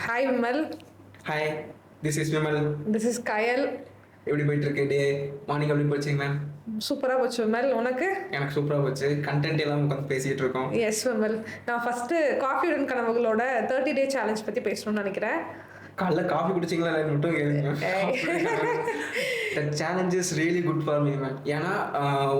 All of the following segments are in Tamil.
Hi Vimal. Hi, this is Vimal. This is Kayal. எப்படி போயிட்டு இருக்கு டே? மார்னிங் எப்படி போச்சுங்க மேம்? சூப்பராக போச்சு விமல். உனக்கு? எனக்கு சூப்பராக போச்சு. கண்டென்ட் எல்லாம் உட்காந்து பேசிட்டு இருக்கோம். எஸ் விமல், நான் ஃபர்ஸ்ட் காஃபியுடன் கனவுகளோட 30 டே சேலஞ்ச் பற்றி பேசணும்னு நினைக்கிறேன். காலைல காஃபி குடிச்சிங்களா மட்டும் கேளுங்க. Challenge is really good for me ma'am. ஏன்னா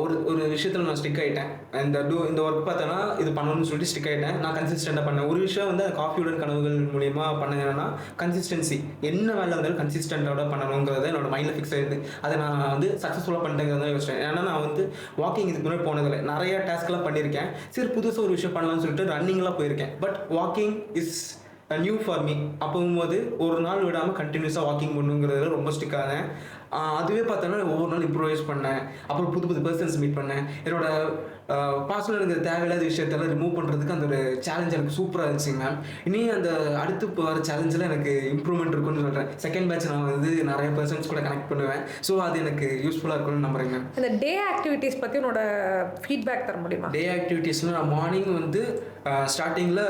ஒரு விஷயத்தில் நான் ஸ்டிக் ஆகிட்டேன். இந்த ஒர்க் பார்த்தோன்னா இது பண்ணணும்னு சொல்லிட்டு ஸ்டிக் ஆகிட்டேன். நான் கன்சிஸ்டண்டாக பண்ணேன். ஒரு விஷயம் வந்து காஃபியுடன் கனவுகள் மூலியமா பண்ணது என்னன்னா கன்சிஸ்டன்சி. என்ன வேலை இருந்தாலும் கன்சிஸ்டண்டோட பண்ணணுங்கிறத என்னோட மைண்டில் ஃபிக்ஸ் ஆயிடுது. அதை நான் வந்து சக்ஸஸ்ஃபுல்லாக பண்ணிட்டேங்கிறத தான் யோசிச்சேன். ஏன்னா நான் வந்து வாக்கிங் இதுக்கு முன்னாடி போனதில்லை. நிறைய டாஸ்க்லாம் பண்ணியிருக்கேன். சரி, புதுசாக ஒரு விஷயம் பண்ணலாம்னு சொல்லிட்டு ரன்னிங்லாம் போயிருக்கேன். But walking is new for me. அப்போகும்போது ஒரு நாள் விடாமல் கண்டினியூஸாக வாக்கிங் பண்ணுங்கிறதுல ரொம்ப ஸ்டிக் ஆனேன். அதுவே பார்த்தோன்னா ஒவ்வொரு நாள் இம்ப்ரூவைஸ் பண்ணேன். அப்புறம் புது புது பர்சன்ஸ் மீட் பண்ணேன். என்னோட பர்சனல் இருக்கிற தேவையில்லாத விஷயத்தெல்லாம் ரிமூவ் பண்ணுறதுக்கு அந்த ஒரு சேலஞ்ச் எனக்கு சூப்பராக இருந்துச்சு மேம். இனி அந்த அடுத்து வர சேலஞ்சில் எனக்கு இம்ப்ரூவ்மெண்ட் இருக்குன்னு சொல்கிறேன். செகண்ட் பேட்ச் நான் வந்து நிறைய பர்சன்ஸ் கூட கனெக்ட் பண்ணுவேன். ஸோ அது எனக்கு யூஸ்ஃபுல்லாக இருக்கும்னு நம்புறேன் மேம். அந்த டே ஆக்டிவிட்டீஸ் பற்றி உன்னோட ஃபீட்பேக் தர முடியுமா? டே ஆக்டிவிட்டீஸ்னால் நான் மார்னிங் வந்து ஸ்டார்டிங்கில்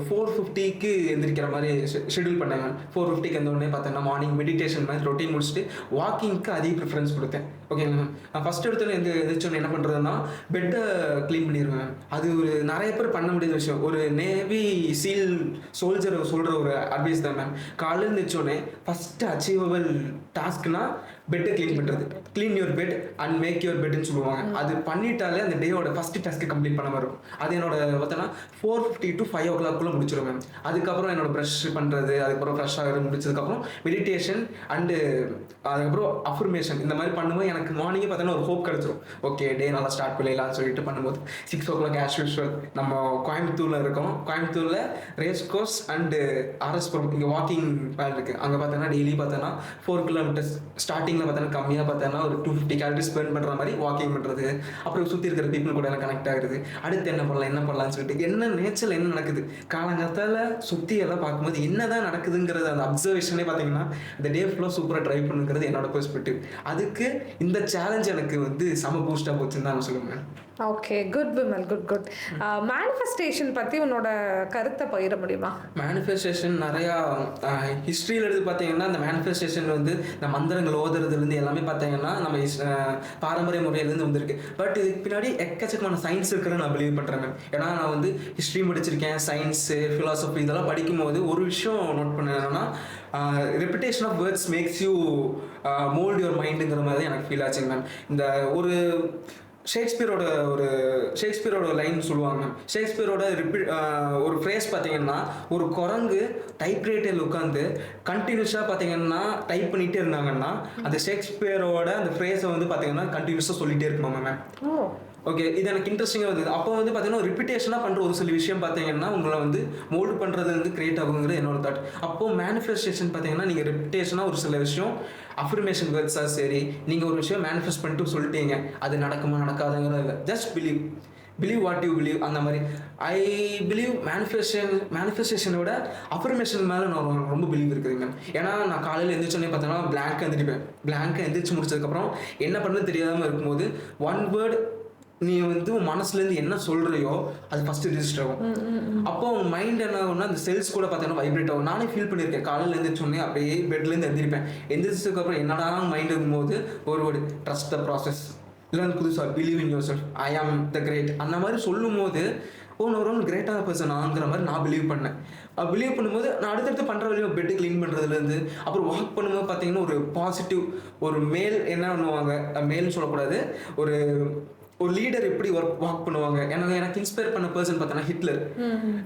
4:50க்கு எந்திரிக்கிற மாதிரி ஷெடியூல் பண்ணேன் மேம். 4:50க்கு எந்தோடனே பார்த்தேன்னா மார்னிங் மெடிடேஷன் மாதிரி ரொட்டீன் முடிச்சுட்டு வாக்கிங்க்கு அதிக ப்ரிஃபரன்ஸ் கொடுத்தேன். ஓகேங்க மேம். நான் ஃபஸ்ட் எடுத்தோன்னே எந்திரிச்சோன்னு என்ன பண்ணுறதுன்னா பெட்டை க்ளீன் பண்ணிடுவேன். அது ஒரு நிறைய பேர் பண்ண முடியாத விஷயம். ஒரு நேவி சீல் சோல்ஜர் சொல்கிற ஒரு அட்வைஸ் தான் மேம். காலையில் எழுந்திரிச்சோடனே ஃபஸ்ட்டு அச்சீவபிள் டாஸ்க்னா பெட்டை க்ளீன் பண்ணுறது. Clean your bed and make your பெட்னு சொல்லுவாங்க. அது பண்ணிட்டாலே அந்த டேயோட ஃபஸ்ட்டு டாஸ்க்கு கம்ப்ளீட் பண்ண வரும். அது என்னோட பார்த்தோன்னா 4:50 to 5 o'clock முடிச்சிடும் மேம். அதுக்கப்புறம் என்னோட ப்ரஷ் பண்ணுறது, அதுக்கப்புறம் ஃப்ரெஷ் ஆகிறது முடிச்சதுக்கப்புறம் மெடிடேஷன் அண்டு அதுக்கப்புறம் அஃபர்மேஷன் இந்த மாதிரி பண்ணும்போது எனக்கு மார்னிங்கே பார்த்தோன்னா ஒரு ஹோப் கிடச்சிரும். ஓகே, டே நல்லா ஸ்டார்ட் பண்ணிடலாம்னு சொல்லிட்டு பண்ணும்போது 6 o'clock ஆஸ் யூஸ்வல் நம்ம கோயம்புத்தூரில் இருக்கோம். கோயம்புத்தூரில் ரேஸ் கோர்ஸ் அண்டு ஆர்எஸ்புரம் இங்கே வாக்கிங் பேட் இருக்குது. அங்கே பார்த்தோன்னா டெய்லி பார்த்தோன்னா 4 kilometers ஸ்டார்டிங்கில் பார்த்தோன்னா கம்மியாக பார்த்தோன்னா ஒரு 250 calories ஸ்பெண்ட் பண்ணுற மாதிரி வாக்கிங் பண்ணுறது. அப்புறம் சுற்றி இருக்கிற பீப்புள் கூட எல்லாம் கனெக்ட் ஆகுது. அடுத்து என்ன பண்ணலாம்னு சொல்லிட்டு என்ன நேச்சரில் என்ன நடக்குது காலங்காலத்தால் சுற்றி எல்லாம் பார்க்கும்போது என்ன தான் நடக்குதுங்கிறது அந்த அப்சர்வேஷனே பார்த்தீங்கன்னா இந்த டே ஃபுல்லாக சூப்பராக ட்ரை பண்ணுங்கிறது என்னோட பெர்ஸ்பெக்டிவ். அதுக்கு இந்த சேலஞ்ச் எனக்கு வந்து செம பூஸ்டாக போச்சுன்னு தான் நான் சொல்லுவேன். Okay, good Vimal, good. Manifestation பற்றி உன்னோட கருத்தை பகிர முடியுமா? மேனிஃபெஸ்டேஷன் நிறையா ஹிஸ்ட்ரியில் எடுத்து பார்த்தீங்கன்னா இந்த மேனிஃபெஸ்டேஷன் வந்து இந்த மந்திரங்கள் ஓதுறதுலேருந்து எல்லாமே பார்த்தீங்கன்னா நம்ம பாரம்பரிய முறையிலேருந்து வந்திருக்கு. பட் இதுக்கு பின்னாடி எக்கச்சக்கமான சயின்ஸ் இருக்கிறன்னு நான் பிலீவ் பண்ணுறேன் மேம். ஏன்னா நான் வந்து ஹிஸ்ட்ரி படிச்சிருக்கேன், சயின்ஸு, ஃபிலாசபி இதெல்லாம் படிக்கும்போது ஒரு விஷயம் நோட் பண்ணேன். என்னன்னா reputation of words makes you mould your மைண்டுங்கிற மாதிரி எனக்கு ஃபீல் ஆச்சுங்க மேம். இந்த ஒரு ஷேக்ஸ்பியரோட லைன் சொல்லுவாங்க. ஷேக்ஸ்பியரோட ஒரு ஃப்ரேஸ் பார்த்தீங்கன்னா ஒரு குரங்கு டைப்ரைட்டரில் உட்காந்து கண்டினியூஸாக பார்த்தீங்கன்னா டைப் பண்ணிகிட்டே இருந்தாங்கன்னா அந்த ஷேக்ஸ்பியரோட அந்த ஃப்ரேஸை வந்து பார்த்தீங்கன்னா கண்டினியூஸாக சொல்லிகிட்டே இருக்கணும் மேம். ஓகே, இது எனக்கு இன்ட்ரெஸ்டிங்காக இருந்தது. அப்போ வந்து பார்த்தீங்கன்னா ரிப்பீட்டேஷனாக பண்ணுற ஒரு சில விஷயம் பார்த்தீங்கன்னா உங்களை வந்து மோல்டு பண்ணுறது வந்து கிரியேட் ஆகுங்கிறது என்னோட தாட். அப்போது மேனிஃபெஸ்டேஷன் பார்த்தீங்கன்னா நீங்கள் ரிப்பீட்டேஷனாக ஒரு சில விஷயம் அஃபர்மேஷன் வேர்ட்ஸாக சரி நீங்கள் ஒரு விஷயம் மேனிஃபெஸ்ட் பண்ணிட்டு சொல்லிட்டீங்க, அது நடக்குமா நடக்காதுங்கிறது இல்லை. Just believe what you believe. அந்த மாதிரி ஐ பிலீவ் மேனிஃபெஸ்டேஷனோட அஃபர்மேஷன் மேலே நான் ரொம்ப பிலீவ் இருக்குதுங்க. ஏன்னா நான் காலையில் எந்திரிச்சோன்னே பார்த்தோன்னா பிளாங்காக எந்திரிச்சு முடிச்சதுக்கப்புறம் என்ன பண்ணுறது தெரியாமல் இருக்கும்போது ஒன் வேர்டு நீ வந்து உன் மனசுலேருந்து என்ன சொல்கிறியோ அது ஃபஸ்ட்டு ரிஜிஸ்டர் ஆகும். அப்போ உன் மைண்ட் என்ன ஆகும்னா அந்த செல்ஸ் கூட பார்த்தீங்கன்னா வைப்ரேட் ஆகும். நானே ஃபீல் பண்ணியிருக்கேன். காலையில் எழுந்திரிச்சோன்னே அப்படியே பெட்லேருந்து எந்திரிப்பேன். எந்திரிச்சதுக்கப்புறம் என்னடா மைண்ட் இருக்கும்போது ஒரு ட்ரஸ்ட் த ப்ராசஸ், இல்லை புதுசாக பிலீவ் இன் யுவர் செல்ஃப், ஐ ஆம் த கிரேட் அந்த மாதிரி சொல்லும் போது ஒரு கிரேட்டான பர்சன் ஆங்கிற மாதிரி நான் பிலீவ் பண்ணேன். பிலீவ் பண்ணும்போது நான் அடுத்தடுத்து பண்ணுற வரையும் பெட்டு க்ளீன் பண்ணுறதுலேருந்து அப்புறம் வாக் பண்ணும்போது பார்த்தீங்கன்னா ஒரு பாசிட்டிவ் ஒரு மேல் என்ன பண்ணுவாங்க, மேல்னு சொல்லக்கூடாது, ஒரு லீடர் எப்படி வாக் பண்ணுவாங்க. எனக்கு இன்ஸ்பயர் பண்ண பர்சன் பார்த்தோன்னா ஹிட்லர்.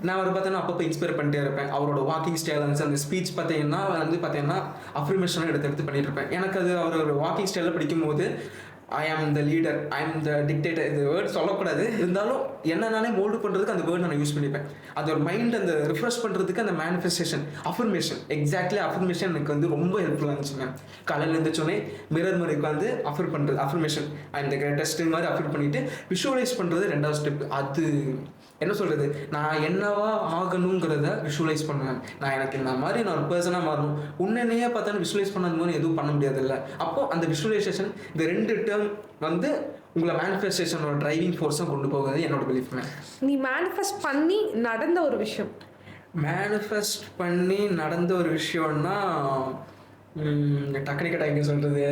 நான் அவர் பார்த்தோன்னா அப்பப்போ இன்ஸ்பயர் பண்ணிட்டே இருப்பேன். அவரோட வாக்கிங் ஸ்டைல் இருந்துச்சு, அந்த ஸ்பீச் பார்த்தீங்கன்னா அஃபர்மேஷனாக எடுத்து பண்ணிட்டு இருப்பேன். எனக்கு அது அவரோட வாக்கிங் ஸ்டைலில் படிக்கும்போது ஐ ஆம் த லீடர், ஐ ஆம் த டிக்டேட்டர், இந்த வேர்ட் சொல்லக்கூடாது, இருந்தாலும் என்ன நானே மோல்டு பண்ணுறதுக்கு அந்த வேர்ட் நான் யூஸ் பண்ணிப்பேன். அது ஒரு மைண்ட் அந்த ரிஃப்ரெஷ் பண்ணுறதுக்கு அந்த மேனிஃபெஸ்டேஷன் அஃபர்மேஷன் எக்ஸாக்ட்லி எனக்கு வந்து ரொம்ப ஹெல்ப்ஃபுல்லாக இருந்துச்சு மேம். காலையில் இருந்துச்சோடனே மிரர் மாதிரி உட்காந்து அஃபர்மேஷன் அண்ட் த கிரேட்டஸ்ட் மாதிரி அஃபர் பண்ணிவிட்டு விஷுவலைஸ் பண்ணுறது 2வது ஸ்டெப். அது என்ன சொல்கிறது, நான் என்னவா ஆகணுங்கிறத விஷுவலைஸ் பண்ணுவேன். எனக்கு இந்த மாதிரி நான் ஒரு பர்சனாக மாறணும். உன்னையே பார்த்தா விஷுவலைஸ் பண்ணது மாதிரி எதுவும் பண்ண முடியாது இல்லை. அப்போது அந்த விஷுவலைசேஷன் இந்த 2 டேர்ம் வந்து உங்களை மேனிஃபெஸ்டேஷனோட டிரைவிங் ஃபோர்ஸாக கொண்டு போகிறது என்னோட பிலீஃப். நீ மேனிஃபெஸ்ட் பண்ணி நடந்த ஒரு விஷயம் மேனிஃபெஸ்ட் பண்ணி நடந்த ஒரு விஷயம்னா டக்குனு கேட்டால் எங்கே சொல்கிறது,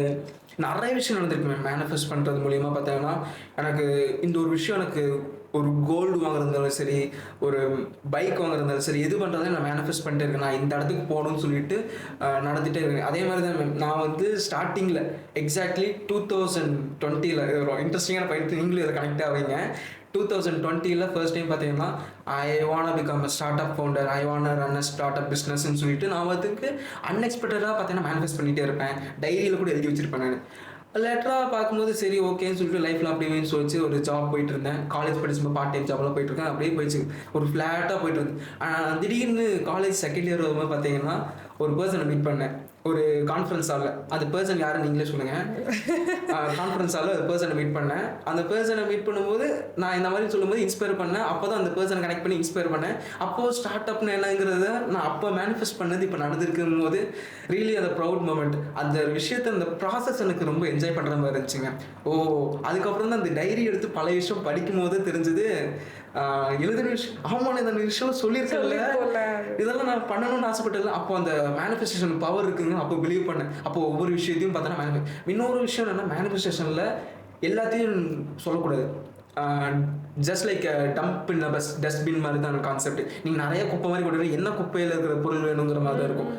நிறைய விஷயம் நடந்திருக்கு மேனிஃபெஸ்ட் பண்ணுறது மூலியமாக பார்த்தீங்கன்னா. எனக்கு இந்த ஒரு விஷயம், எனக்கு ஒரு கோல்டு வாங்குறதாலும் சரி, ஒரு பைக் வாங்குறதாலும் சரி, எது பண்ணுறதாலும் நான் மேனிஃபெஸ்ட் பண்ணிட்டே இருக்கேன். நான் இந்த இடத்துக்கு போகணும்னு சொல்லிட்டு நடந்துகிட்டே இருக்கேன். அதே மாதிரி தான் நான் வந்து ஸ்டார்டிங்கில் எக்ஸாக்ட்லி 2020 இன்ட்ரெஸ்டிங்கான பாயிண்ட், நீங்களும் இதை கனெக்ட் ஆவீங்க. 2020 ஃபர்ஸ்ட் டைம் பார்த்தீங்கன்னா I want become a start up founder, I want run a start up பிஸ்னஸ்ன்னு சொல்லிட்டு நான் அதுக்கு அன்எக்ஸ்பெக்டடாக பார்த்தீங்கன்னா மேனிஃபெஸ்ட் பண்ணிகிட்டே இருப்பேன். டைரியில் கூட எழுதி வச்சிருப்பேன். நான் லேட்டராக பார்க்கும்போது சரி ஓகேன்னு சொல்லிட்டு லைஃப்பில் அப்படியே சொல்லிச்சு ஒரு ஜாப் போயிட்டு இருந்தேன். காலேஜ் படிச்சும்போது பார்ட் டைம் ஜாப்லாம் போயிட்டு இருக்கேன். அப்படியே போயிடுச்சு, ஒரு ஃப்ளாட்டாக போயிட்டு இருந்தேன். திடீர்னு காலேஜ் செகண்ட் இயர் வரும்போது பார்த்தீங்கன்னா ஒரு பர்சனை மீட் பண்ணேன் ஒரு கான்ஃபரன்ஸ் ஹாலில். அந்த பர்சன் யாருன்னு நீங்களே சொல்லுங்கள். கான்ஃபரன்ஸ் ஹாலில் ஒரு பர்சனை மீட் பண்ணேன். அந்த பர்சனை மீட் பண்ணும்போது நான் இந்த மாதிரி சொல்லும்போது இன்ஸ்பயர் பண்ணேன். அப்போ தான் அந்த பர்சனை கனெக்ட் பண்ணி இன்ஸ்பயர் பண்ணேன். அப்போது ஸ்டார்ட் அப்னு என்னங்கிறத நான் அப்போ மேனிஃபெஸ்ட் பண்ணது இப்போ நடந்திருக்கும் போது ரியலி அது ப்ரௌட் மூமெண்ட். அந்த விஷயத்தை, அந்த ப்ராசஸ் எனக்கு ரொம்ப என்ஜாய் பண்ணுற மாதிரி இருந்துச்சுங்க. அதுக்கப்புறம் தான் அந்த டைரி எடுத்து பல விஷயம் படிக்கும் போது தெரிஞ்சது, எழுதின விஷயம் ஆமாம் இந்த விஷயம் சொல்லியிருக்கல, இதெல்லாம் நான் பண்ணணும்னு ஆசைப்பட்டதில்ல. அப்போ அந்த மேனிஃபெஸ்டேஷன் பவர் இருக்குங்க. அப்போ பிலீவ் பண்ணேன். அப்போ ஒவ்வொரு விஷயத்தையும் பார்த்தோன்னா இன்னொரு விஷயம் என்னன்னா, மேனிஃபெஸ்டேஷனில் எல்லாத்தையும் சொல்லக்கூடாது. ஜஸ்ட் லைக் டம்ப் இன் டஸ்ட்பின் மாதிரி தான் கான்செப்ட். நீங்கள் நிறைய குப்பை மாதிரி கொடுக்குற, என்ன குப்பையில் இருக்கிற பொருள் வேணுங்கிற மாதிரி தான் இருக்கும்.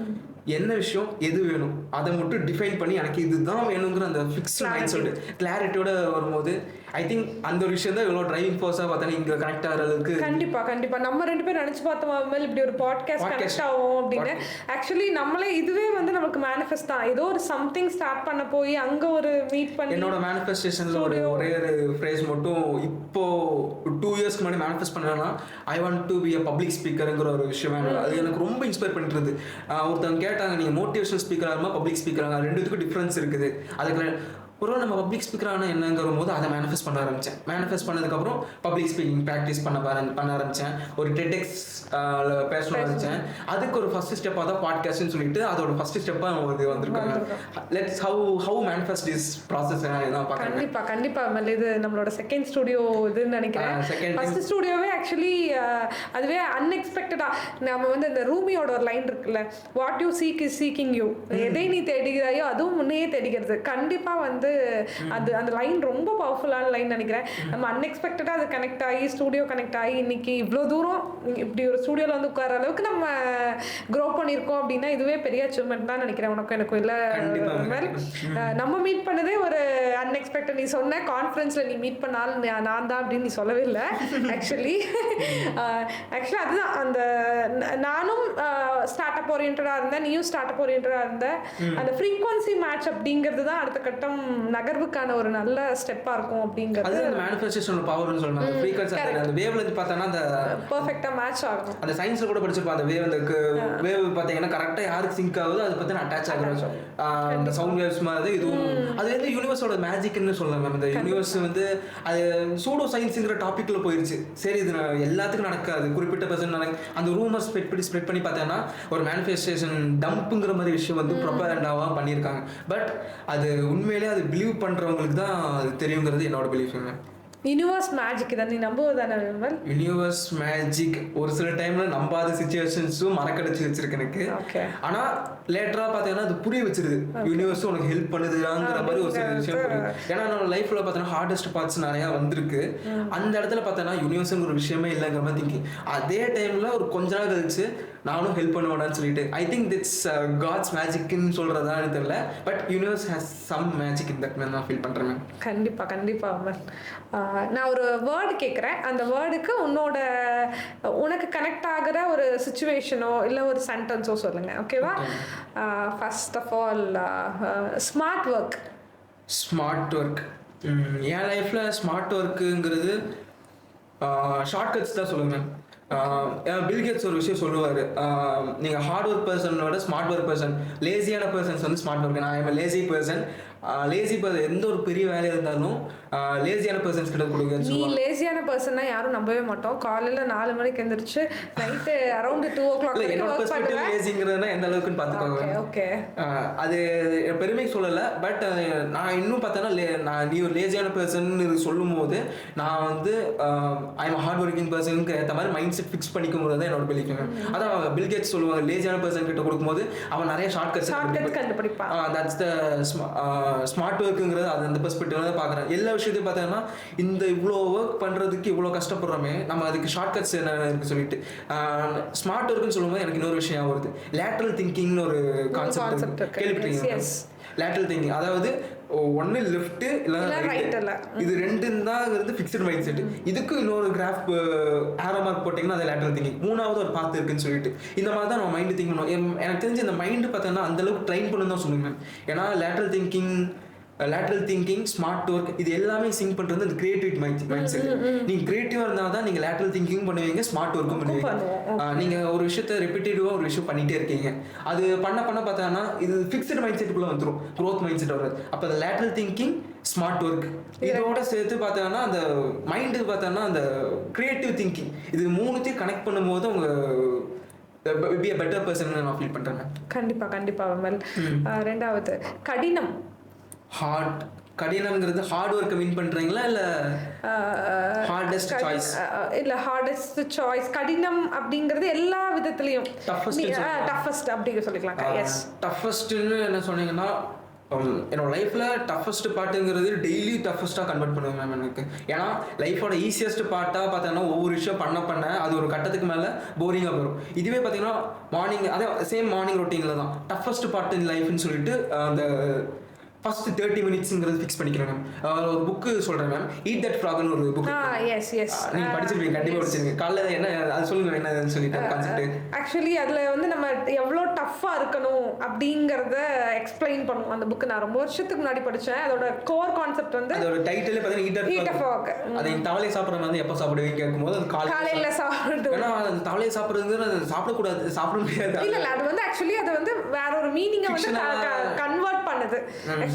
என்ன விஷயம் எது வேணும் அதை மட்டும் டிஃபைன் பண்ணி எனக்கு இதுதான் வேணுங்கிற அந்த ஃபிக்ஸ்ட் மைண்ட் சொல்லிட்டு கிளாரிட்டியோட வரும்போது ஐ திங்க் அந்த ஒரு விஷயம் தான் இவ்வளோ டிரைவிங் ஃபோர்ஸாக பார்த்தா இங்கே கனெக்ட் ஆகிற அளவுக்கு. கண்டிப்பாக நம்ம 2 பேரும் நினச்சி பார்த்தோம் இப்படி ஒரு பாட்காஸ்ட் கனெக்ட் ஆகும் அப்படின்னு. ஆக்சுவலி நம்மளே இதுவே வந்து நமக்கு மேனிஃபெஸ்ட் தான். ஏதோ ஒரு சம்திங் ஸ்டார்ட் பண்ண போய் அங்கே ஒரு மீட் பண்ணி என்னோட மேனிஃபெஸ்டேஷனில் ஒரே ஒரு ஃப்ரேஸ் மட்டும் இப்போ 2 இயர்ஸ்க்கு முன்னாடி மேனிஃபெஸ்ட் பண்ணேன்னா I want to be a public ஸ்பீக்கருங்கிற ஒரு விஷயம். அது எனக்கு ரொம்ப இன்ஸ்பயர் பண்ணிட்டு. ஒருத்தவங்க கேட்டாங்க, நீங்கள் மோட்டிவேஷனல் ஸ்பீக்கராக இருந்தால் பப்ளிக் ஸ்பீக்கராக, ரெண்டுத்துக்கும் டிஃப்ரென்ஸ் இருக்குது. அதுக்கு ஒரு நம்ம பப்ளிக் ஸ்பீக்கரான என்னங்கிற போது அதை மேனிஃபெஸ்ட் பண்ண ஆரம்பித்தேன். மேனிஃபெஸ்ட் பண்ணதுக்கப்புறம் பப்ளிக் ஸ்பீக்கிங் ப்ராக்டிஸ் பண்ண ஆரம்பித்தேன். ஒரு டெடெக்ஸ் பேச ஆரம்பித்தேன். அதுக்கு ஒரு ஃபர்ஸ்ட் ஸ்டெப்பாக தான் பாட்காஸ்ட்னு சொல்லிட்டு அதோட ஃபர்ஸ்ட் ஸ்டெப்பாக அது வந்திருக்காங்க. Let's how manifest this process நான் பார்க்குறேன். கண்டிப்பாக இது நம்மளோட செகண்ட் ஸ்டுடியோ இதுன்னு நினைக்கிறேன். ஃபர்ஸ்ட் ஸ்டுடியோவே ஆக்சுவலி அதுவே அன்எக்ஸ்பெக்டடாக நம்ம வந்து இந்த ரூமியோட ஒரு லைன் இருக்குல்ல, what you seek is seeking you, எதை நீ தேடுகிறாயோ அதுவும் முன்னையே தேடிக்கிறது. கண்டிப்பாக வந்து அது அந்த லைன் ரொம்ப பவர்ஃபுல்லான லைன் நினைக்கிறேன். நம்ம அன்எக்ஸ்பெக்டடாக அது கனெக்ட் ஆகி ஸ்டூடியோ கனெக்ட் ஆகி இன்னைக்கு இவ்வளோ தூரம் இப்படி ஒரு ஸ்டூடியோவில் வந்து உட்கார அளவுக்கு நம்ம க்ரோ பண்ணியிருக்கோம் அப்படின்னா இதுவே பெரிய அச்சீவ்மெண்ட் தான் நினைக்கிறேன். உனக்கும் எனக்கும் இல்லை நம்ம மீட் பண்ணதே ஒரு அன்எக்ஸ்பெக்டட். நீ சொன்ன கான்ஃபரன்ஸில் நீ மீட் பண்ணாலும் நான் தான் அப்படின்னு நீ சொல்லவே இல்லை. ஆக்சுவலி அதுதான் அந்த நானும் ஸ்டார்ட் அப் ஓரியன்டாக இருந்தேன், நீயும் ஸ்டார்ட் அப் ஓரியன்டாக இருந்த அந்த ஃப்ரீக்வன்சி மேட்ச் அப்படிங்கிறது தான் அடுத்த கட்டம் நகர்வுக்கான ஒரு நல்ல ஸ்டெப்பா இருக்கும் அப்படிங்கிறது. அது அந்த மேனிஃபெஸ்டேஷன் பவர்னு சொல்றாங்க. அந்த ஃப்ரீக்வன்சி அந்த வேவ்ல பார்த்தா அந்த பெர்ஃபெக்ட்டா மேட்ச் ஆகும். அந்த சயின்ஸ்ல கூட படிச்சிருப்போம். அந்த வேவ், அந்த வேவ் பாத்தீங்கன்னா கரெக்டா யாருக்கு சிங்க் ஆகுதோ அது பத்தி அட்டாச் ஆகும். அந்த சவுண்ட் வேவ்ஸ் மாதிரி இதுவும் அது வந்து யூனிவர்ஸோட மேஜிக்னு சொல்லலாம். அந்த யூனிவர்ஸ் வந்து அது சூடோ சயின்ஸ்ங்கிற டாபிக்ல போயிருச்சு. சரி இது எல்லாத்துக்கும் நடக்காது, குறிப்பிட்ட பர்சன் அந்த ரூமர் ஸ்ப்ரெட் பண்ணி பார்த்தேன்னா ஒரு மேனிஃபெஸ்டேஷன் டம்ப்புங்கிற மாதிரி விஷயம் வந்து ப்ரொபகண்டாவா பண்ணியிருக்காங்க. பட் அது உண்மையிலே அது பிலீவ் பண்றவங்களுக்கு தான் அது தெரியுங்கிறது என்னோட பிலீஃப்ங்க. யூனிவர்ஸ் மேஜிக் தான். நீ நம்புவதானே விமல்? யூனிவர்ஸ் மேஜிக் ஒரு சில டைம்ல நம்பாத சிச்சுவேஷன்ஸும் மறக்கடிச்சு வச்சிருக்கு எனக்கு. ஆனா லேட்டரா பாத்தீங்கன்னா அது புரிய வச்சிருது. யூனிவர்ஸ் உனக்கு ஹெல்ப் பண்ணுதுங்கிற மாதிரி ஒரு சில விஷயம் புரியுது. ஏன்னா என்னோட லைஃப்ல பார்த்தோன்னா ஹார்டஸ்ட் பார்ட்ஸ் நிறைய வந்திருக்கு. அந்த இடத்துல பார்த்தோன்னா யூனிவர்ஸ்ங்கிற ஒரு விஷயமே இல்லைங்கிற மாதிரி திங்கிங். அதே டைம்ல ஒரு கொஞ்ச நாள் கழிச்சு நானும் ஹெல்ப் பண்ணுவேன்னு சொல்லிட்டு ஐ திங்க் திட்ஸ் காட்ஸ் மேஜிக்னு சொல்றதான்னு தெரியல. But universe has some magic in that நான் ஃபீல் பண்றேன். கண்டிப்பா நான் ஒரு வேர்டு கேட்குறேன். அந்த வேர்டுக்கு உனக்கு கனெக்ட் ஆகிற ஒரு சுச்சுவேஷனோ இல்லை ஒரு சென்டென்ஸோ சொல்லுங்க, ஓகேவா? First of all smart work. என் லைஃப்ல ஸ்மார்ட் ஒர்க்குங்கிறது ஷார்ட்கட்ஸ் தான் சொல்லுவேன். பில்கேட்ஸ் ஒரு விஷயம் சொல்லுவார், நீங்கள் ஹார்ட் ஒர்க் பர்சனோட ஸ்மார்ட் ஒர்க் பர்சன், லேசியான பர்சன்ஸ் வந்து ஸ்மார்ட் ஒர்க். நான் ஐம் லேசி பர்சன், லேசி எந்த ஒரு பெரிய வேலையாக இருந்தாலும் லேசியான பர்சன்ஸ் கிட்ட கொடுக்குன்னு நீ சொல்லுவாங்க. லேசியான பர்சன்னா யாரும் நம்பவே மாட்டோம். காலையில 4 மணிக்கு எந்திரிச்சு நைட்டு அரௌண்ட் 2 o'clock என்னோட பெர்ஸ்பெக்டிவ் லேசிங்கிறதுனா எந்த அளவுக்குன்னு பார்த்துக்கோங்க. ஓகே அது பெருமை சொல்லலை. பட் நான் இன்னும் பார்த்தேன்னா நீ ஒரு லேசியான பர்சன் சொல்லும் போது நான் வந்து ஐ எம் ஹார்ட் ஒர்க்கிங் பர்சனுக்கு ஏற்ற மாதிரி மைண்ட் செட் ஃபிக்ஸ் பண்ணிக்கும் போது தான் என்னோட பிலீஃப். அதான் பில்கேட்ஸ் சொல்லுவாங்க, லேசியான பர்சன் கிட்ட கொடுக்கும்போது அவன் நிறைய ஷார்ட் கட்ஸ் கண்டுபிடிப்பான். தட்ஸ் த ஸ்மார்ட் ஒர்க்குங்கிறது அது அந்த பெர்ஸ்பெக்டிவ்ல தான் பார்க்குறேன். எல்லா விஷயத்தையும் பார்த்தீங்கன்னா இந்த இவ்வளோ ஒர்க் பண்ணுறதுக்கு இவ்வளோ கஷ்டப்படுறோமே, நம்ம அதுக்கு ஷார்ட் கட்ஸ் என்ன இருக்கு சொல்லிட்டு ஸ்மார்ட் ஒர்க்குன்னு சொல்லும்போது எனக்கு இன்னொரு விஷயம் வருது. லேட்ரல் திங்கிங்னு ஒரு கான்செப்ட் கேள்விப்பட்டீங்க? லேட்ரல் திங்கிங் அதாவது ஒன்று லெஃப்ட் இல்லைன்னா ரைட், இது ரெண்டும் தான் ஃபிக்ஸ்டு மைண்ட் செட். இதுக்கு இன்னொரு கிராஃப் ஆரோ மார்க் போட்டிங்கன்னா அது லேட்ரல் திங்கிங். மூணாவது ஒரு பாத்து இருக்குன்னு சொல்லிட்டு இந்த மாதிரி தான் நம்ம மைண்டு திங்க் பண்ணுவோம். எனக்கு தெரிஞ்சு இந்த மைண்டு பார்த்தோன்னா அந்தளவுக்கு ட்ரைன் பண்ணணும் தான் சொல்லுங்க. ஏன்னா லேட்ரல் திங்கிங் ஸ்மார்ட் ஒர்க் இது எல்லாமே சிங்க் பண்றது இந்த கிரியேட்டிவ் மைண்ட் செட். நீங்க கிரியேட்டிவா இருந்தா தான் நீங்க லேட்ரல் திங்கிங் பண்ணுவீங்க, ஸ்மார்ட் ஒர்க்கும் பண்ணுவீங்க. நீங்க ஒரு விஷயத்த ரிப்பீட்டடிவா ஒரு விஷயம் பண்ணிட்டே இருக்கீங்க, அது பண்ண பார்த்தோன்னா இது ஃபிக்ஸ்டு மைண்ட் செட்டுக்குள்ள வந்துடும், க்ரோத் மைண்ட் செட் வராது. அப்போ அந்த லேட்ரல் திங்கிங் ஸ்மார்ட் ஒர்க் இதோட சேர்த்து பார்த்தோன்னா அந்த மைண்டு பார்த்தோன்னா அந்த கிரியேட்டிவ் திங்கிங் இது மூணுத்தையும் கனெக்ட் பண்ணும்போது உங்க be a better person நான் ஃபீல் பண்றேன். கண்டிப்பா விமல். ரெண்டாவது கடினம். கடினம்ங்கிறது ஹார்ட் ஒர்க்கை மீன் பண்றீங்களா இல்ல ஹார்டஸ்ட் சாய்ஸ்? இல்ல ஹார்டஸ்ட் சாய்ஸ் கடினம் அப்படிங்கிறது எல்லா விதத்துலயும் டஃபஸ்ட் அப்படி சொல்லிக்கலாம். எஸ் டஃபஸ்ட்னு என்ன சொன்னீங்கன்னா என்னோட லைஃப்ல டஃபஸ்ட் பார்ட்டுங்கிறது டெய்லி டஃபஸ்ட்டாக கன்வெர்ட் பண்ணுவேன் மேம் எனக்கு. ஏன்னா லைஃபோட ஈஸியஸ்ட் பார்ட்டாக பார்த்தோன்னா ஒவ்வொரு விஷயம் பண்ண அது ஒரு கட்டத்துக்கு மேலே போரிங்காக வரும். இதுவே பார்த்தீங்கன்னா மார்னிங் அதே சேம் மார்னிங் ரொட்டீனில் தான் டஃபஸ்ட் பார்ட் இன் லைஃப்னு சொல்லிட்டு அந்த ஃபர்ஸ்ட் 30 மினிட்ஸ்ங்கிறது ஃபிக்ஸ் பண்ணிக்கிறேன் மேம். ஒரு புக்கு சொல்கிறேன் மேம், ஈட் தட் ஃப்ராக்னு ஒரு புக். நீங்கள் படிச்சிருப்பீங்க, கண்டிப்பாக படிச்சிருங்க. காலையில் என்ன அது சொல்லுங்க என்னன்னு சொல்லிட்டு கான்செப்ட். ஆக்சுவலி அதில் வந்து நம்ம எவ்வளோ டஃப்பாக இருக்கணும் அப்படிங்கிறத எக்ஸ்பிளைன் பண்ணுவோம் அந்த புக்கு. நான் ரொம்ப வருஷத்துக்கு முன்னாடி படித்தேன். அதோட கோர் கான்செப்ட் வந்து அதோட டைட்டிலே பார்த்தீங்கன்னா ஈட் தட் ஃப்ராக். அதை தவளை சாப்பிட்றது வந்து எப்போ சாப்பிடுவீங்க கேட்கும்போது அது காலையில் சாப்பிடுவோம். ஏன்னா அந்த தவளையை சாப்பிட்றதுங்கிறது அது சாப்பிடக்கூடாது, சாப்பிட முடியாது. இல்லை அது வந்து ஆக்சுவலி அது வந்து வேற ஒரு மீனிங்கை வந்து கன்வெர்ட் பண்ணுது.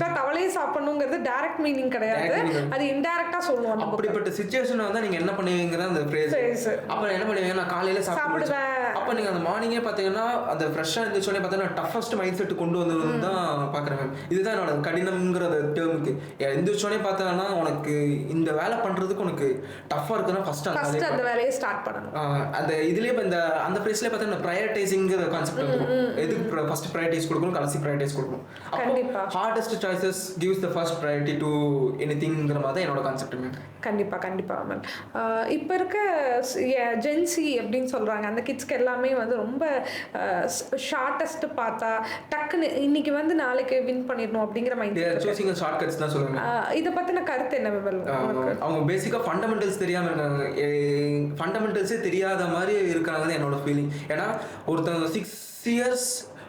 தவளையை சாப்பிடணுங்கிறது டைரக்ட் மீனிங் கிடையாது, அது இன்டைரக்டா சொல்லுவாங்க. அப்படிப்பட்ட சிச்சுவேஷன் வந்து நீங்க என்ன பண்ணுவீங்கற அந்த ஃப்ரேஸ். அப்ப என்ன பண்ணுவீங்க, நான் காலையில சாப்பிடுவேன். அப்ப நீங்க அந்த மார்னிங்கே பாத்தீங்கன்னா அந்த ஃப்ரெஷ்ஷா இருந்துச்சோனே பாத்தீங்கன்னா டஃபஸ்ட் மைண்ட் செட் கொண்டு வந்தது தான் பாக்குறேன். இதுதான் என்னோட கடினம்ங்கிற டேர்முக்கு. இருந்துச்சோனே பார்த்தா உனக்கு இந்த வேலை பண்றதுக்கு உனக்கு டஃப்பா இருக்குன்னா ஃபர்ஸ்ட் அந்த வேலையை ஸ்டார்ட் பண்ணணும். அந்த இதுலயே இந்த அந்த ஃப்ரேஸ்லயே பார்த்தா ப்ரையாரிட்டைசிங்கிற கான்செப்ட் வந்துரும். எதுக்கு ஃபர்ஸ்ட் ப்ரையாரிட்டைஸ் கொடுக்கணும், கடைசி ப்ரையாரிட்டைஸ் கொடுக்கணும். கண்டிப்பா hardest choices gives the first priority to anythingங்கிற மாதிரி என்னோட கான்செப்ட். கண்டிப்பா மேம். இப்போ இருக்க ஜென்சி அப்படின்னு சொல்றாங்க அந்த கிட்ஸ்க்கு எல்லாமே வந்து ரொம்ப ஷார்ட்டஸ்ட் பார்த்தா டக்குன்னு இன்னைக்கு வந்து நாளைக்கு வின் பண்ணிடணும் அப்படிங்கிற mindset. Choosing shortcuts தான் சொல்லுவாங்க. இதை பத்தின கருத்து என்ன விமல்? அவங்க பேசிக்கா ஃபண்டமெண்டல்ஸ் தெரியாம இருக்காங்க, ஃபண்டமெண்டல்ஸே தெரியாத மாதிரி இருக்காங்கன்னு என்னோட ஃபீலிங். ஏன்னா ஒருத்தவங்க 6 years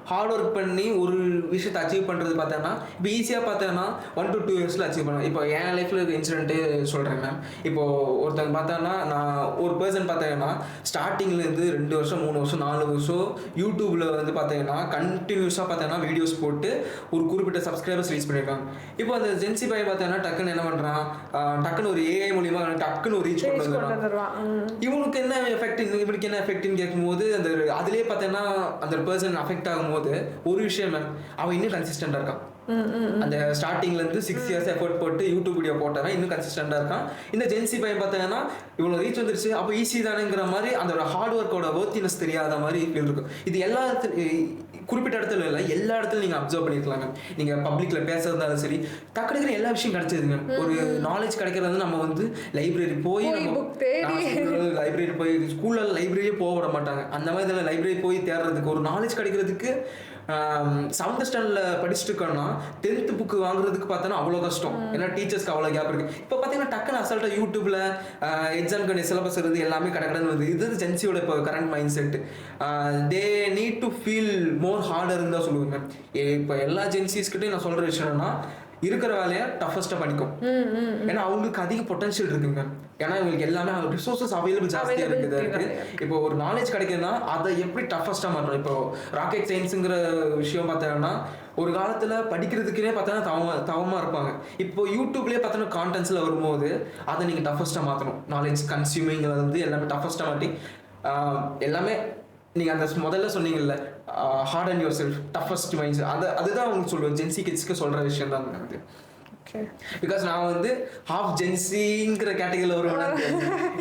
ஹார்ட் ஒர்க் பண்ணி ஒரு விஷயத்தை அச்சீவ் பண்ணுறது பார்த்தோன்னா இப்போ ஈஸியாக பார்த்தோன்னா 1 to 2 yearsல அச்சீவ் பண்ணலாம். இப்போ என் லைஃப்பில் இருக்க இன்சிடென்ட்டு சொல்கிறேன் மேம். இப்போது ஒருத்தங்க பார்த்தோன்னா நான் ஒரு பர்சன் பார்த்தீங்கன்னா ஸ்டார்டிங்லேருந்து 2 வருஷம் 3 வருஷம் 4 வருஷம் யூடியூப்பில் வந்து பார்த்தீங்கன்னா கண்டினியூஸாக பார்த்தோன்னா வீடியோஸ் போட்டு ஒரு குறிப்பிட்ட சப்ஸ்கிரைபர்ஸ் ரீச் பண்ணியிருக்காங்க. இப்போ அந்த ஜென்சி பையன் பார்த்தோன்னா டக்குன்னு என்ன பண்ணுறான், டக்குன்னு ஒரு ஏஐ மூலியமா டக்குன்னு ஒரு ரீச் கொண்டு வந்துடுறான். இவனுக்கு என்ன எஃபெக்ட், இவனுக்கு என்ன எஃபெக்ட்னு கேட்கும்போது அந்த அதுலேயே பார்த்தோன்னா அந்த பர்சன் அஃபெக்ட் ஆகும்போது ஒரு விஷயம் மேம், அவன் இன்னும் கன்சிஸ்டண்டா இருக்கான். அந்த ஸ்டார்டிங்ல இருந்து 6 years எஃபோர்ட் போட்டு யூடியூப் வீடியோ போட்டவன் இன்னும் கன்சிஸ்டண்டா இருக்கான். இந்த ஜென்சி பையன் பார்த்தீங்கன்னா இவ்வளவு ரீச் வந்துருச்சு, அப்போ ஈஸி தானேங்கிற மாதிரி அந்த ஹார்ட் ஒர்க்கோட வர்த்தினஸ் தெரியாத மாதிரி ஃபீல் இருக்கும். இது எல்லா குறிப்பிட்ட இடத்துல இல்லை, எல்லா இடத்துலையும் நீங்கள் அப்சர்வ் பண்ணியிருக்கலாங்க. நீங்கள் பப்ளிக்கில் பேசுறதாலும் சரி, டக்குனு எல்லா விஷயம் கிடைச்சதுங்க. ஒரு நாலேஜ் கிடைக்கிறது நம்ம வந்து லைப்ரரி போய் லைப்ரரி போய் ஸ்கூலில் லைப்ரரியே போக விட மாட்டாங்க. அந்த மாதிரி இதில் லைப்ரரி போய் தேடுறதுக்கு ஒரு நாலேஜ் கிடைக்கிறதுக்கு 7th ஸ்டாண்டர்டில் படிச்சுட்டு இருக்கோம்னா 10th புக்கு வாங்குறதுக்கு பார்த்தோன்னா அவ்வளோ கஷ்டம். ஏன்னா டீச்சர்ஸ்க்கு அவ்வளோ கேப் இருக்குது. இப்போ பார்த்தீங்கன்னா டக்குன்னு அசால்ட்டாக யூடியூப்பில் எக்ஸாம்க்கு சிலபஸ் இருக்குது, எல்லாமே கடற்கடன்னு வருது. இது ஜென்சியோட இப்போ current mind set. They need to feel more ஹார்டர்னு தான் சொல்லுவேன். இப்போ எல்லா ஜென்சிஸ்கிட்டையும் நான் சொல்கிற விஷயம் என்னன்னா, இருக்கிற வேலையை டஃபஸ்ட்டாக பண்ணிக்கும். ஏன்னா அவங்களுக்கு அதிக பொட்டன்ஷியல் இருக்குங்க. ஏன்னா இவங்களுக்கு எல்லாமே ரிசோர்ஸஸ் அவைலபிள் ஜாஸ்தியாக இருக்குது. இப்போ ஒரு நாலேஜ் கிடைக்குதுன்னா அதை எப்படி டஃபஸ்ட்டாக மாற்றணும். இப்போ ராக்கெட் சயின்ஸுங்கிற விஷயம் பார்த்தோம்னா ஒரு காலத்தில் படிக்கிறதுக்குனே பார்த்தோன்னா தவமாக இருப்பாங்க. இப்போ யூடியூப்லேயே பார்த்தோன்னா கான்டென்ட்ஸில் வரும்போது அதை நீங்கள் டஃபஸ்ட்டாக மாற்றணும். நாலேஜ் கன்சியூமிங்கிறது வந்து எல்லாமே டஃபஸ்ட்டாக மாட்டி எல்லாமே நீங்கள் அந்த முதல்ல சொன்னீங்கல்ல hard and yourself toughest minds அதுதான் உங்களுக்கு சொல்லுவேன். ஜென்சி கிட்ஸ்க்கு சொல்கிற விஷயம் தான் அது. பிகாஸ் நான் வந்து ஹாஃப் ஜென்சிங்கிற கேட்டகரியில் வருவேன்.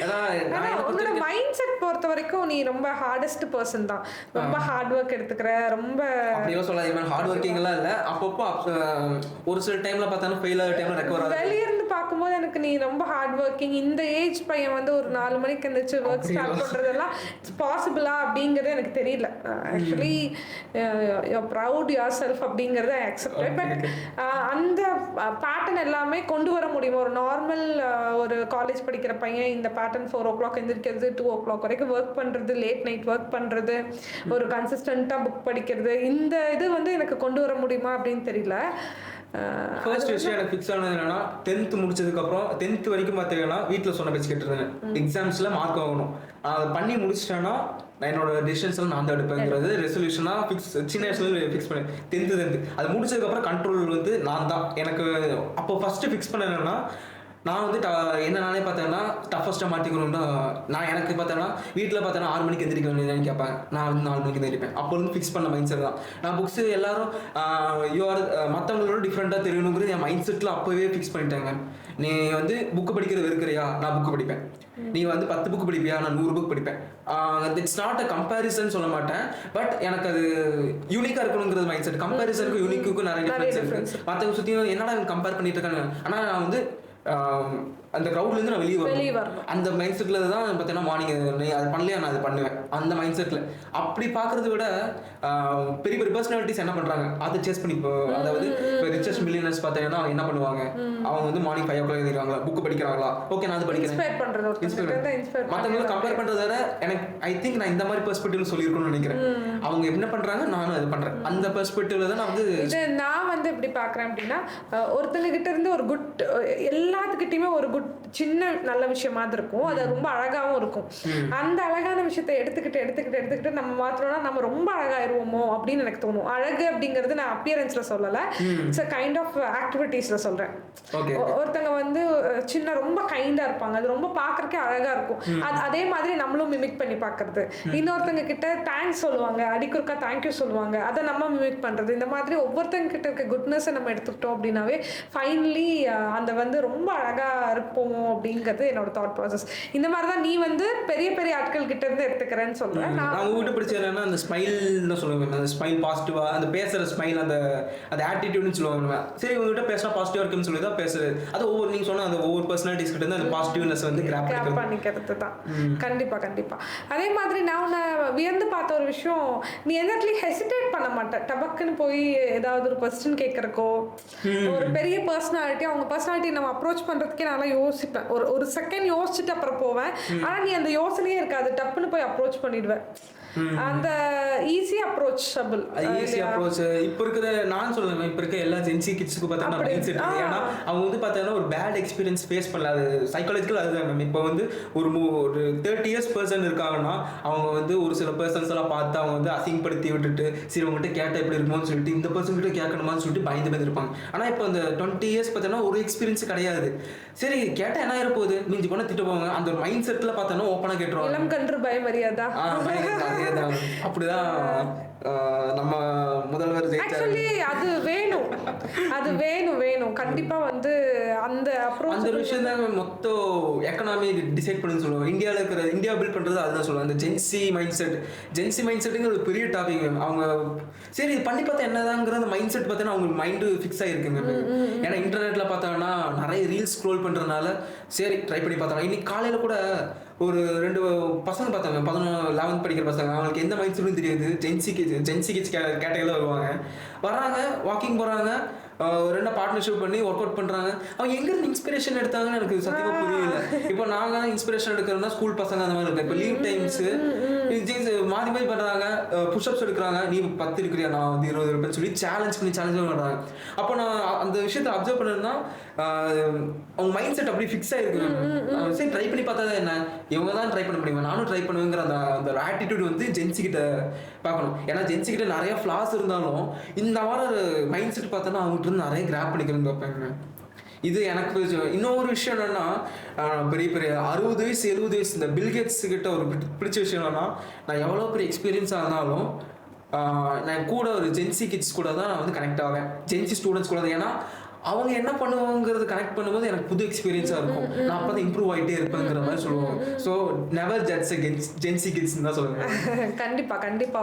ஏன்னா உன்னோட மைண்ட் செட் பொறுத்த வரைக்கும் நீ ரொம்ப ஹார்டஸ்ட் பர்சன் தான். ரொம்ப ஹார்ட் ஒர்க் எடுத்துக்கிற. ரொம்ப அப்படியே சொல்லாதீங்க. ஹார்ட் ஒர்க்கிங்லாம் இல்லை. அப்பப்போ ஒரு சில டைம்ல பார்த்தாலும் ஃபெயில் ஆகிற டைம்ல ரெக்கவர் ஆகும். வெளியிருந்து பார்க்கும்போது எனக்கு நீ ரொம்ப ஹார்ட் ஒர்க்கிங். இந்த ஏஜ் பையன் வந்து ஒரு 4 மணிக்கு எழுந்திரிச்சு ஒர்க் ஸ்டார்ட் பண்ணுறதெல்லாம் பாசிபிளா அப்படிங்கிறது எனக்கு தெரியல. ஆக்சுவலி ப்ரவுட் யுவர் செல்ஃப் அப்படிங்கிறத அக்செப்ட். பட் அந்த பேட்டர்ன் எல்லாமே கொண்டு வர முடியும். ஒரு நார்மல் ஒரு காலேஜ் படிக்கிற பையன் இந்த பேட்டர்ன் 4 o'clock எந்திரிக்கிறது, 2 o'clock வரைக்கும் ஒர்க் பண்ணுறது, லேட் நைட் ஒர்க் பண்ணுறது, ஒரு கன்சிஸ்டண்ட்டாக புக் படிக்கிறது, இந்த இது வந்து எனக்கு கொண்டு வர முடியுமா அப்படின்னு தெரியல. ஃபர்ஸ்ட் விஷயம் எனக்கு ஃபிக்ஸ் ஆனது என்னன்னா 10th முடிச்சதுக்கப்புறம் 10th வரைக்கும் பார்த்தீங்கன்னா வீட்டில் சொன்ன பேச்சு கேட்டுருந்தேன். எக்ஸாம்ஸில் மார்க் வாங்கணும். அதை பண்ணி முடிச்சிட்டேன்னா என்னோட டிசிஷன்ஸ்லாம் நான் தான் எடுப்பேங்கிறது ரெசல்யூஷனாக சின்ன வயசுல ஃபிக்ஸ் பண்ணேன். 10th அது முடிச்சதுக்கப்புறம் கண்ட்ரோல் வந்து நான் தான். எனக்கு அப்போ ஃபஸ்ட்டு ஃபிக்ஸ் பண்ண என்னன்னா நான் வந்து என்ன நானே பார்த்தேன்னா டஃபஸ்ட்டாக மாற்றிக்கணும்னா நான் எனக்கு பார்த்தேன்னா வீட்டில் பார்த்தேன்னா 6 மணிக்கு எந்திரிக்க வேண்டியதுன்னு கேட்பேன். நான் வந்து 4 மணிக்கு எந்திரிப்பேன். அப்போ வந்து ஃபிக்ஸ் பண்ண மைண்ட் செட் தான். நான் புக்ஸு எல்லாரும் மற்றவங்களோட டிஃப்ரெண்ட்டாக தெரியணுங்கிறது என் மைண்ட் செட்டில் அப்போவே ஃபிக்ஸ் பண்ணிட்டாங்க. நீ வந்து புக்கு படிக்கிறது இருக்கிறியா, நான் புக்கு படிப்பேன். நீ வந்து 10 புக்கு படிப்பியா, நான் 100 புக் படிப்பேன். இட்ஸ் நாட் அ கம்பேரிசன் சொல்ல மாட்டேன். பட் எனக்கு அது யூனிக்காக இருக்கணுங்கிறது மைண்ட் செட். கம்பேரிசனுக்கும் யூனிக்குக்கும் நிறைய டிஃப்ரென்ஸ் இருக்குது. மற்றவங்க சுற்றியும் என்னடா கம்பேர் பண்ணிட்டு இருக்காங்க. ஆனால் நான் வந்து அந்த க்ரௌட்லேருந்து நான் வெளியே வரணும். அந்த மைண்ட் செட்டில் தான் பார்த்தீங்கன்னா மார்னிங் நீ அது பண்ணலையா, நான் அது பண்ணுவேன். அந்த மைண்ட் செட்டில் அப்படி பார்க்குறத விட பெரிய பெரிய பர்சனாலிட்டிஸ் என்ன பண்ணுறாங்க அதை சேஸ் பண்ணி அதாவது இப்போ ரிச்சஸ்ட் மில்லியனர்ஸ் பார்த்தீங்கன்னா அவங்க என்ன பண்ணுவாங்க, அவங்க வந்து மார்னிங் 5 o'clock எழுதிருக்காங்களா, புக்கு படிக்கிறாங்களா, ஓகே நான் அது படிக்கிறேன். மற்றவங்களை கம்பேர் பண்ணுறத விட எனக்கு ஐ திங்க் நான் இந்த மாதிரி பெர்ஸ்பெக்டிவ்ல சொல்லியிருக்கணும்னு நினைக்கிறேன். அவங்க என்ன பண்ணுறாங்க, நானும் அது பண்ணுறேன். அந்த பெர்ஸ்பெக்டிவ்ல தான் நான் வந்து எப்படி பார்க்குறேன் அப்படின்னா ஒருத்தங்க கிட்ட இருந்து ஒரு குட் எல்லாத்துக்கிட்டையுமே ஒரு குட் சின்ன நல்ல விஷயமா இருக்கும். அது ரொம்ப அழகாவும் இருக்கும். அந்த அழகான விஷயத்தை எடுத்துக்கிட்டு நம்ம மாத்திரம்னா நம்ம ரொம்ப அழகாயிருவோமோ அப்படின்னு எனக்கு தோணும். அழகு அப்படிங்கிறது நான் அப்பியரன்ஸ்ல சொல்லல, இட்ஸ் a கைண்ட் ஆஃப் ஆக்டிவிட்டீஸ்ல சொல்றேன். ஒருத்தங்க வந்து சின்ன ரொம்ப கைண்டா இருப்பாங்க, அது ரொம்ப பாக்குறதுக்கே அழகா இருக்கும். அதே மாதிரி நம்மளும் மிமிக் பண்ணி பாக்குறது. இன்னொருத்தங்க கிட்ட தேங்க்ஸ் சொல்லுவாங்க, அடிக்குறுக்கா தேங்க்யூ சொல்லுவாங்க, அதை நம்ம மிமிக் பண்றது. இந்த மாதிரி ஒவ்வொருத்தங்க கிட்ட இருக்க குட்னஸ் நம்ம எடுத்துக்கிட்டோம் அப்படின்னாவே ஃபைனலி அந்த வந்து ரொம்ப அழகா இருப்போம் அப்படிங்கிறது என்னோட தாட் ப்ராசஸ். இந்த மாதிரி தான் நீ வந்து பெரிய பெரிய ஆட்கள் கிட்ட இருந்து எடுத்துக்கிறேன்னு சொல்றேன். நான் உங்ககிட்ட பிடிச்ச என்னன்னா அந்த ஸ்மைல்னு சொல்லுவாங்க, அந்த ஸ்மைல் பாசிட்டிவா, அந்த பேசுற ஸ்மைல், அந்த ஆட்டிடியூட்னு சொல்லுவாங்க. சரி உங்ககிட்ட பேசினா பாசிட்டிவா இருக்குன்னு சொல்லி தான் பேசுறது. அது ஒவ்வொரு நீங்க சொன்ன அந்த ஒவ்வொரு பர்சனாலிட்டிஸ் கிட்ட இருந்து அந்த பாசிட்டிவ்னஸ் வந்து கிராப் பண்ணிக்கிறது தான். கண்டிப்பா அதே மாதிரி நான் வியந்து பார்த்த ஒரு விஷயம், நீ எல்லாத்துலயும் ஹெசிடேட் பண்ண மாட்டேன். டபக்குன்னு போய் ஏதாவது ஒரு கொஸ்டின் கேட்கறக்கோ, ஒரு பெரிய பர்சனாலிட்டி அவங்க பர்சனாலிட்டி நம்ம அப்ரோச் பண்றதுக்கே நான் யோசிப்பேன். ஒரு செகண்ட் யோசிச்சுட்டு அப்புறம் போவேன். ஆனா நீ அந்த யோசனையே இருக்காது, டப்புன்னு போய் அப்ரோச் பண்ணிடுவேன். அந்த ஈஸி அப்ரோச்சபிள் இப்போ இருக்கிற நான் சொல்லுவேன். இப்போ இருக்க எல்லா ஜென்சி கிட்ஸுக்கு பார்த்தீங்கன்னா மைண்ட் செட் இருக்கு. ஏன்னா அவங்க வந்து பார்த்தீங்கன்னா ஒரு பேட் எக்ஸ்பீரியன்ஸ் ஃபேஸ் பண்ணல. அது சைக்காலஜிக்கல் அதுதான் மேம். இப்போ வந்து ஒரு 30 years பர்சன் இருக்காங்கன்னா அவங்க வந்து ஒரு சில பர்சன்ஸ் எல்லாம் பார்த்து அவங்க வந்து அசிங்கப்படுத்தி விட்டுட்டு சரி உங்ககிட்ட கேட்டால் எப்படி இருக்குமோன்னு சொல்லிட்டு இந்த பர்சன் கிட்ட கேட்கணுமான்னு சொல்லிட்டு பயந்து இருப்பாங்க. ஆனால் இப்போ அந்த 20 years பார்த்தீங்கன்னா ஒரு எக்ஸ்பீரியன்ஸ் கிடையாது. சரி கேட்டால் என்ன ஆயிர போகுது, மிஞ்சி போனால் திட்டு போவாங்க. அந்த ஒரு மைண்ட் செட்டில் பார்த்தோன்னா ஓப்பனாக கேட்டுருவாங்க. இளம் கன்று பயமறியாதா அப்படிதான் நம்ம முதல்வர் ஆக்சுவலி அது வேணும் கண்டிப்பா வந்து அந்த அந்த விஷயம் தான் மொத்தம் எக்கனாமி டிசைட் பண்ணி சொல்லுவாங்க. இந்தியாவில் இருக்கிற இந்தியா பில்ட் பண்றது அதுதான் சொல்லுவாங்க. அந்த ஜென்சி மைண்ட் செட்டுங்கிற ஒரு பெரிய டாபிக். அவங்க சரி இது பண்ணி பார்த்தா என்னதாங்கிற அந்த மைண்ட் செட் பார்த்தீங்கன்னா அவங்க மைண்டு ஃபிக்ஸ் ஆகிருக்குங்க. ஏன்னா இன்டர்நெட்ல பார்த்தாங்கன்னா நிறைய ரீல்ஸ் ஸ்க்ரோல் பண்றதுனால சரி ட்ரை பண்ணி பார்த்தாங்க. இன்னைக்கு காலையில கூட ஒரு 2 பசங்க பார்த்தாங்க, 11th படிக்கிற பசங்க. அவங்களுக்கு எந்த மைண்ட் செட்டும் தெரியாது. ஜென்சி கிட்ஸ் கேட்டகரியில் வராங்க வாக்கிங் போகிறாங்க, 2 பார்ட்னர்ஷிப் பண்ணி ஒர்க் அவுட் பண்ணுறாங்க. அவங்க எங்கேருந்து இன்ஸ்பிரேஷன் எடுத்தாங்கன்னு எனக்கு சத்தியமாக புரியல. இப்போ நாங்கள் இன்ஸ்பிரேஷன் எடுக்கிறோம்னா ஸ்கூல் பசங்க அந்த மாதிரி இருக்கு. இப்போ லீவ் டைம்ஸு மாறி மாறி பண்றாங்க, புஷ்அப்ஸ் எடுக்கிறாங்க, நீ 10 இருக்கிறியா, நான் வந்து 20 இருப்பேன்னு சொல்லி சேலஞ்ச் பண்றாங்க. அப்போ நான் அந்த விஷயத்தை அப்சர்வ் பண்ணேன்னா அவங்க மைண்ட் செட் அப்படியே ஃபிக்ஸ் ஆயிருக்கு. சரி ட்ரை பண்ணி பார்த்தா என்ன, இவங்க தான் ட்ரை பண்ண முடியுமா, நானும் ட்ரை பண்ணுவேங்கிற அந்த ஆட்டிடியூட் வந்து ஜென்சி கிட்ட பார்க்கணும். ஏன்னா ஜென்சி கிட்ட நிறைய ஃபிளாஸ் இருந்தாலும் இந்த மாதிரி மைண்ட் செட் பார்த்தோன்னா அவங்ககிட்ட இருந்து நிறைய கிராப் பண்ணிக்கிறேன்னு பார்ப்பாங்க. இது எனக்கு இன்னொரு விஷயம் என்னன்னா, பெரிய பெரிய 60 வயசு 70 வயசு இந்த பில்கேட்ஸ் கிட்ட ஒரு பிடிச்ச விஷயம் என்னன்னா, நான் எவ்வளோ பெரிய எக்ஸ்பீரியன்ஸாக இருந்தாலும் நான் கூட ஒரு ஜென்சி கிட்ஸ் கூட தான் நான் வந்து கனெக்ட் ஆவேன், ஜென்சி ஸ்டூடெண்ட்ஸ் கூட தான். ஏன்னா அவங்க என்ன பண்ணுவாங்கிறது கனெக்ட் பண்ணும்போது எனக்கு புது எக்ஸ்பீரியன்ஸாக இருக்கும். நான் அப்போ தான் இம்ப்ரூவ் ஆகிட்டே இருப்பேங்கிற மாதிரி சொல்லுவாங்க. So never judge Gen Z kids தான் சொல்லுவேன். கண்டிப்பா கண்டிப்பா.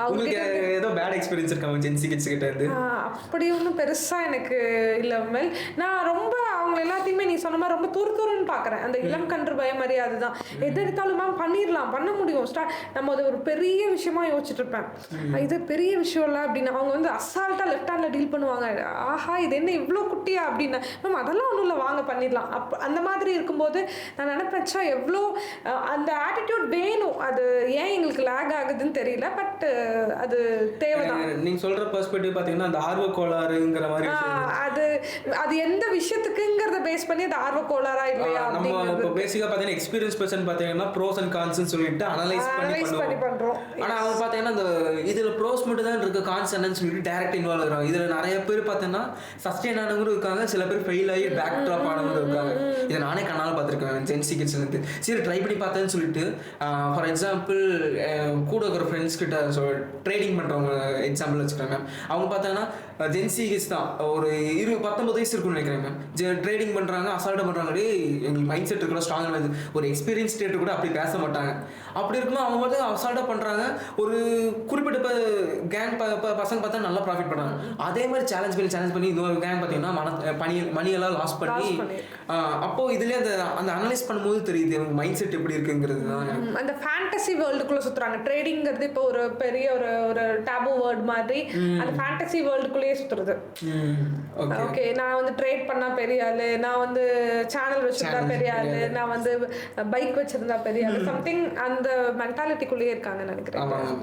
உங்களுக்கு ஏதோ பேட் எக்ஸ்பீரியன்ஸ் இருக்காங்க ஜென்சி கிட்ஸ் கிட்ட இருந்து? அப்படி ஒன்றும் பெருசா எனக்கு இல்லை மேல். நான் ரொம்ப அவங்க எல்லாத்தையுமே நீ சொன்ன மாதிரி ரொம்ப துருன்னு பார்க்குறேன். அந்த இளம் கன்று பயமறியாது தான். எது எடுத்தாலும் மேம் பண்ணிடலாம், பண்ண முடியும், நம்ம அது ஒரு பெரிய விஷயமா யோசிச்சுட்டு இருப்பேன். இது பெரிய விஷயம் இல்லை அப்படின்னு அவங்க வந்து அசால்ட்டாக லெஃப்ட் ஹேண்டில் டீல் பண்ணுவாங்க. ஆஹா இது என்ன இவ்வளோ குட்டியா அப்படின்னா, மேம் அதெல்லாம் ஒன்றும் இல்லை, வாங்க பண்ணிடலாம். அந்த மாதிரி இருக்கும்போது நான் நினைப்பேச்சா எவ்வளோ அந்த ஆட்டிடியூட் வேணும். அது ஏன் எங்களுக்கு லேக் ஆகுதுன்னு தெரியல, பட் அது தேவைதான். நீங்க சொல்ற பெர்ஸ்பெக்டிவ் பார்த்தீங்கன்னா அந்த ஆர்வ கோளாறுங்கிற மாதிரி அது எந்த விஷயத்துக்குங்கிறத பேஸ் பண்ணி அது ஆர்வ கோளாறா இல்லையா. நம்ம இப்போ பேசிக்காக பார்த்தீங்கன்னா எக்ஸ்பீரியன்ஸ் பர்சன் பார்த்தீங்கன்னா ப்ரோஸ் அண்ட் கான்ஸ்னு சொல்லிட்டு அனலைஸ் பண்ணி பண்றோம். ஆனால் அவங்க பார்த்தீங்கன்னா அந்த இதில் ப்ரோஸ் மட்டும் தான் இருக்கு, கான்ஸ் என்னன்னு சொல்லிட்டு டைரக்ட் இன்வால்வ் ஆகுறாங்க. இதில் நிறைய பேர் பார்த்தீங்கன்னா சஸ்டெயின் ஆனவங்களும் இருக்காங்க, சில பேர் ஃபெயில் ஆகி பேக் ட்ராப் ஆனவங்களும் இருக்காங்க. இதை நானே கண்ணால் பார்த்துருக்கேன் ஜென்சி கிட்ஸ்லேருந்து. சரி ட்ரை பண்ணி பார்த்தேன்னு சொல்லிட்டு ஃபார் எக்ஸாம்பிள் கூட இருக்கிற ஃப்ரெண்ட்ஸ் கிட்ட ட்ரேடிங் பண்ணுறவங்க எக்ஸாம்பிள் வச்சுக்கிறாங்க. அவங்க பார்த்தாங்கன்னா ஜென்சி கிட்ஸ் தான், ஒரு 19 வயசு இருக்குன்னு நினைக்கிறேன் மேம். ட்ரேடிங் பண்ணுறாங்க, அசால்ட்டாக பண்ணுறாங்க. எங்களுக்கு மைண்ட் செட் இருக்கிற ஸ்ட்ராங், ஒரு எக்ஸ்பீரியன்ஸ் ஸ்டேட்டு கூட அப்படி பேச மாட்டாங்க. அப்படி இருக்கும்போது அவங்க வந்து அசால்ட்டாக பண்ணுறாங்க. ஒரு குறிப்பிட்ட கேங் பசங்க பார்த்தா நல்லா ப்ராஃபிட் பண்ணுறாங்க. அதே மாதிரி சேலஞ்ச் பண்ணி இன்னொரு கேங் பார்த்தீங்கன்னா மணியெல்லாம் லாஸ் பண்ணி அப்போ இதுலேயே அந்த அனலைஸ் பண்ணும்போது தெரியுது அவங்க மைண்ட் செட் எப்படி இருக்குங்கிறது தான். அந்த ஃபேண்டசி வேர்ல்டுக்குள்ளே சுற்றுறாங்க. ட்ரேடிங்கிறது இப்போ ஒரு பெரிய ஒரு டேபு வேர்ட் மாதிரி அந்த ஃபேண்டசி வேர்ல்டுக்குள்ளேயே சுற்றுறது. ஓகே நான் வந்து ட்ரேட் பண்ணா பெரிய ஆளு, நான் வந்து சேனல் வச்சிருந்தா பெரிய ஆளு, நான் வந்து பைக் வச்சிருந்தா பெரிய ஆளு, சம்திங் அந்த மென்டாலிட்டிக்குள்ளேயே இருக்காங்கன்னு நினைக்கிறேன்.